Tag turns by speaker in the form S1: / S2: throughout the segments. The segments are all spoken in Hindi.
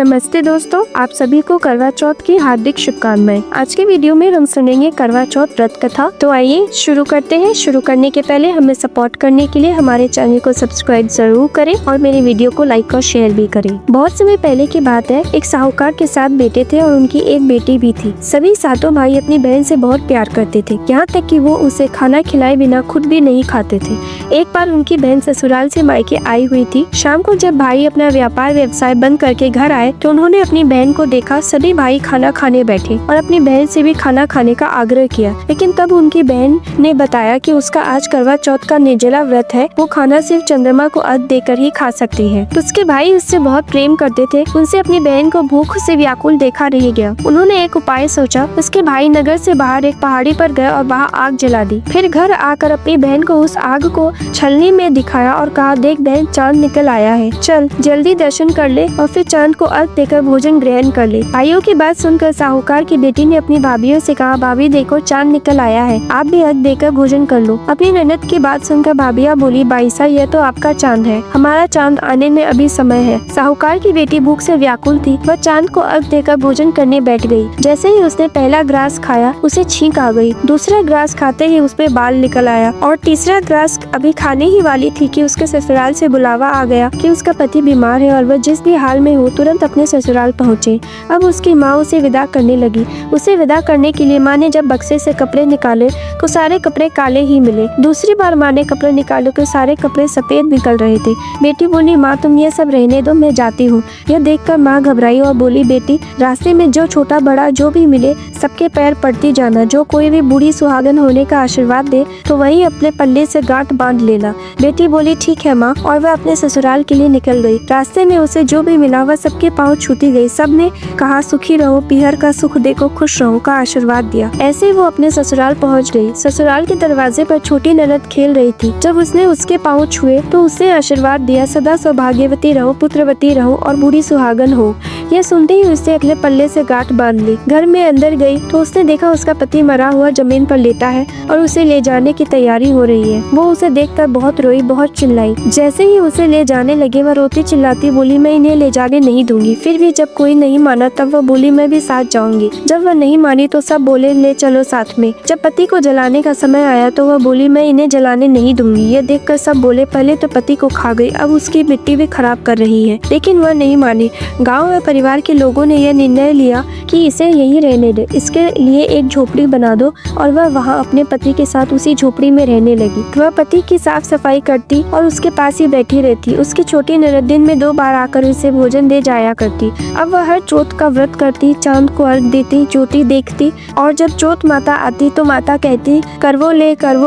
S1: नमस्ते दोस्तों, आप सभी को करवा चौथ की हार्दिक शुभकामनाएं। आज के वीडियो में हम सुनेंगे करवा चौथ व्रत कथा। तो आइए शुरू करते हैं। शुरू करने के पहले हमें सपोर्ट करने के लिए हमारे चैनल को सब्सक्राइब जरूर करें और मेरे वीडियो को लाइक और शेयर भी करें। बहुत समय पहले की बात है, एक साहूकार के 7 बेटे थे और उनकी एक बेटी भी थी। सभी 7 भाई अपनी बहन से बहुत प्यार करते थे, यहाँ तक कि वो उसे खाना खिलाए बिना खुद भी नहीं खाते थे। एक बार उनकी बहन ससुराल से मायके आई हुई थी। शाम को जब भाई अपना व्यापार व्यवसाय बंद करके घर आए तो उन्होंने अपनी बहन को देखा। सभी भाई खाना खाने बैठे और अपनी बहन से भी खाना खाने का आग्रह किया, लेकिन तब उनकी बहन ने बताया कि उसका आज करवा चौथ का निर्जला व्रत है, वो खाना सिर्फ चंद्रमा को अर्घ देकर ही खा सकती है। तो उसके भाई उससे बहुत प्रेम करते थे, उनसे अपनी बहन को भूख से व्याकुल देखा रह गया। उन्होंने एक उपाय सोचा। उसके भाई नगर से बाहर एक पहाड़ी पर गए और वहाँ आग जला दी। फिर घर आकर अपनी बहन को उस आग को छलनी में दिखाया और कहा, देख बहन, चांद निकल आया है, चल जल्दी दर्शन कर ले और फिर चांद को अर्घ देकर भोजन ग्रहण कर ले। भाइयों की बात सुनकर साहूकार की बेटी ने अपनी भाभियों से कहा, भाभी देखो चांद निकल आया है, आप भी अर्घ देकर भोजन कर लो। अपनी ननद की बात सुनकर भाभियाँ बोली, भाई साहब ये तो आपका चांद है, हमारा चांद आने में अभी समय है। साहूकार की बेटी भूख से व्याकुल थी, वह चांद को अर्घ देकर भोजन करने बैठ गई। जैसे ही उसने पहला ग्रास खाया उसे छींक आ गई। दूसरा ग्रास खाते ही उस पे बाल निकल आया और तीसरा ग्रास अभी खाने ही वाली थी कि उसके ससुराल से बुलावा आ गया कि उसका पति बीमार है और वह जिस भी हाल में हो तुरंत अपने ससुराल पहुँचे। अब उसकी माँ उसे विदा करने लगी। उसे विदा करने के लिए माँ ने जब बक्से से कपड़े निकाले तो सारे कपड़े काले ही मिले। दूसरी बार माँ ने कपड़े निकाले तो सारे कपड़े सफेद निकल रहे थे। बेटी बोली, माँ तुम ये सब रहने दो, मैं जाती हूँ। यह देखकर माँ घबराई और बोली, बेटी रास्ते में जो छोटा बड़ा जो भी मिले सबके पैर पड़ती जाना। जो कोई भी बूढ़ी सुहागन होने का आशीर्वाद दे तो वही अपने पल्ले से गांठ बांध लेना। बेटी बोली, ठीक है माँ, और वह अपने ससुराल के लिए निकल गई। रास्ते में उसे जो भी मिला वह सबके पाँव छूती गई। सबने कहा, सुखी रहो, पीहर का सुख देखो, खुश रहो का आशीर्वाद दिया। ऐसे वो अपने ससुराल पहुँच गई। ससुराल के दरवाजे पर छोटी ननद खेल रही थी। जब उसने उसके पाँव छुए तो उसने आशीर्वाद दिया, सदा सौभाग्यवती रहो, पुत्रवती रहो और बूढ़ी सुहागन हो। यह सुनते ही उसने अपने पल्ले से गांठ बांध ली। घर में अंदर गई तो उसने देखा उसका पति मरा हुआ जमीन पर लेटा है और उसे ले जाने की तैयारी हो रही है। वो उसे देखकर बहुत रोई, बहुत चिल्लाई। जैसे ही उसे ले जाने लगे वह रोती चिल्लाती बोली, मैं इन्हें ले जाने नहीं दूंगी। फिर भी जब कोई नहीं माना तब वह बोली, मैं भी साथ जाऊंगी। जब वह नहीं मानी तो सब बोले, ले चलो साथ में। जब पति को जलाने का समय आया तो वह बोली, मैं इन्हें जलाने नहीं दूंगी। ये देखकर सब बोले, पहले तो पति को खा गई, अब उसकी मिट्टी भी खराब कर रही है। लेकिन वह नहीं मानी। गाँव में परिवार के लोगों ने यह निर्णय लिया कि इसे यहीं रहने दे, इसके लिए एक झोपड़ी बना दो और वह वहाँ अपने पति के साथ उसी झोपड़ी में रहने लगी। वह पति की साफ सफाई करती और उसके पास ही बैठी रहती। उसकी छोटी ननद दिन में 2 बार आकर उसे भोजन दे जाया करती। अब वह हर चौथ का व्रत करती, चांद को अर्घ देती, ज्योति देखती और जब चौथ माता आती तो माता कहती, करवो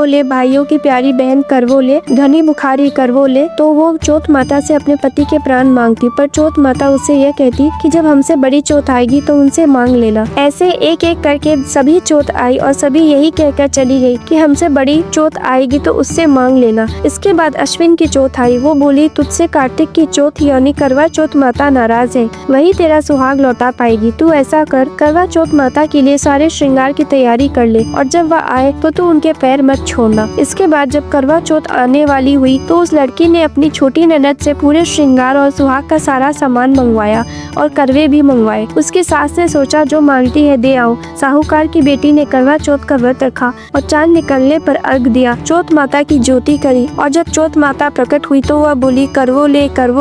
S1: ले भाइयों की प्यारी बहन, करवो ले घनी बुखारी, करवो ले। तो वो चौथ माता से अपने पति के प्राण मांगती, पर चौथ माता उससे यह कहती कि जब हमसे बड़ी चौथ आएगी तो उनसे मांग लेना। ऐसे एक एक करके सभी चौथ आई और सभी यही कहकर चली गई कि हमसे बड़ी चौथ आएगी तो उससे मांग लेना। इसके बाद अश्विन की चौथ आई। वो बोली, तुझसे कार्तिक की चौथ यानी करवा चौथ माता नाराज है, वही तेरा सुहाग लौटा पाएगी। तू ऐसा कर, करवा चौथ माता के लिए सारे श्रृंगार की तैयारी कर ले और जब वह आए तो तू उनके पैर मत छोड़ना। इसके बाद जब करवा चौथ आने वाली हुई तो उस लड़की ने अपनी छोटी ननद से पूरे श्रृंगार और सुहाग का सारा सामान मंगवाया और करवे भी मंगवाए। उसकी सास ने सोचा, जो मांगती है दे आओ। साहूकार की बेटी ने करवा चौथ का व्रत रखा और चांद निकलने पर अर्घ दिया। चौथ माता की ज्योति करी और जब चौथ माता प्रकट हुई तो वह बोली, करवो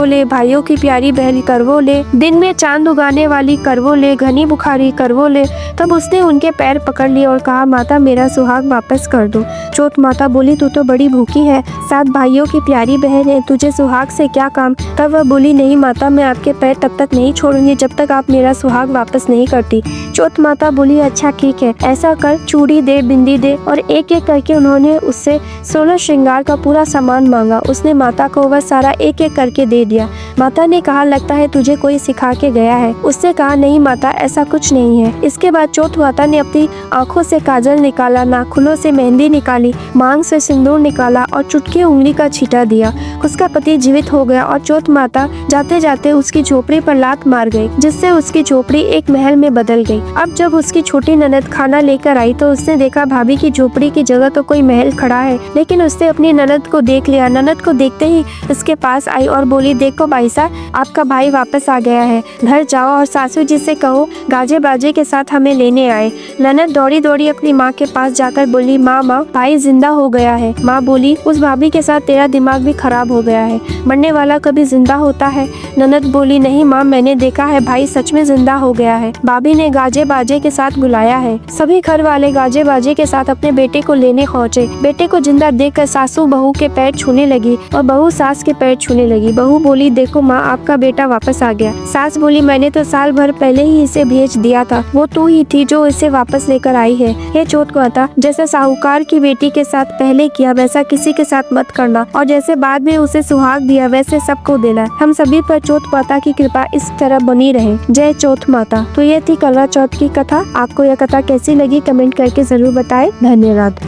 S1: ले भाइयों की प्यारी बहन, करवो ले दिन में चांद उगाने वाली, करवो ले घनी बुखारी, करवो ले। तब उसने उनके पैर पकड़ लिए और कहा, माता मेरा सुहाग वापस कर दो। चौथ माता बोली, तू तो बड़ी भूखी है, 7 भाइयों की प्यारी बहन है, तुझे सुहाग से क्या काम। तब वह बोली, नहीं माता, मैं आपके पैर तब तक नहीं छोड़ूंगी जब तक आप मेरा सुहाग वापस नहीं करती। चौथ माता बोली, अच्छा ठीक है, ऐसा कर, चूड़ी दे, बिंदी दे। और एक एक करके उन्होंने उससे 16 श्रृंगार का पूरा सामान मांगा। उसने माता को वह सारा एक एक करके दे दिया। माता ने कहा, लगता है तुझे कोई सिखा के गया है। उसने कहा, नहीं माता, ऐसा कुछ नहीं है। इसके बाद चौथ माता ने अपनी आंखों से काजल निकाला, नाखूनों से मेहंदी निकाली, मांग से सिंदूर निकाला और चुटकी उंगली का छींटा दिया। उसका पति जीवित हो गया और चौथ माता जाते जाते उसकी झोपड़ी पर लात मारी मार गए, जिससे उसकी झोपड़ी एक महल में बदल गई। अब जब उसकी छोटी ननद खाना लेकर आई तो उसने देखा भाभी की झोपड़ी की जगह तो कोई महल खड़ा है, लेकिन उसने अपनी ननद को देख लिया। ननद को देखते ही उसके पास आई और बोली, देखो भाई साहब, आपका भाई वापस आ गया है, घर जाओ और सासू जी से कहो गाजे बाजे के साथ हमें लेने आए। ननद दौड़ी दौड़ी अपनी माँ के पास जाकर बोली, माँ भाई जिंदा हो गया है। माँ बोली, उस भाभी के साथ तेरा दिमाग भी खराब हो गया है, मरने वाला कभी जिंदा होता है? ननद बोली, नहीं माँ, मैंने देखा है, भाई सच में जिंदा हो गया है। भाभी ने गाजे बाजे के साथ बुलाया है। सभी घर वाले गाजे बाजे के साथ अपने बेटे को लेने पहुँचे। बेटे को जिंदा देखकर सासू बहू के पैर छूने लगी और बहू सास के पैर छूने लगी। बहू बोली, देखो माँ, आपका बेटा वापस आ गया। सास बोली, मैंने तो साल भर पहले ही इसे भेज दिया था, वो तू ही थी जो इसे वापस लेकर आई है। ये चौथ को आता, जैसे साहूकार की बेटी के साथ पहले किया वैसा किसी के साथ मत करना, और जैसे बाद में उसे सुहाग दिया वैसे सबको देना। हम सभी पर चौथ माता की कृपा इस तरह बनी रहे। जय चौथ माता। तो ये थी करवा चौथ की कथा। आपको यह कथा कैसी लगी कमेंट करके जरूर बताएं। धन्यवाद।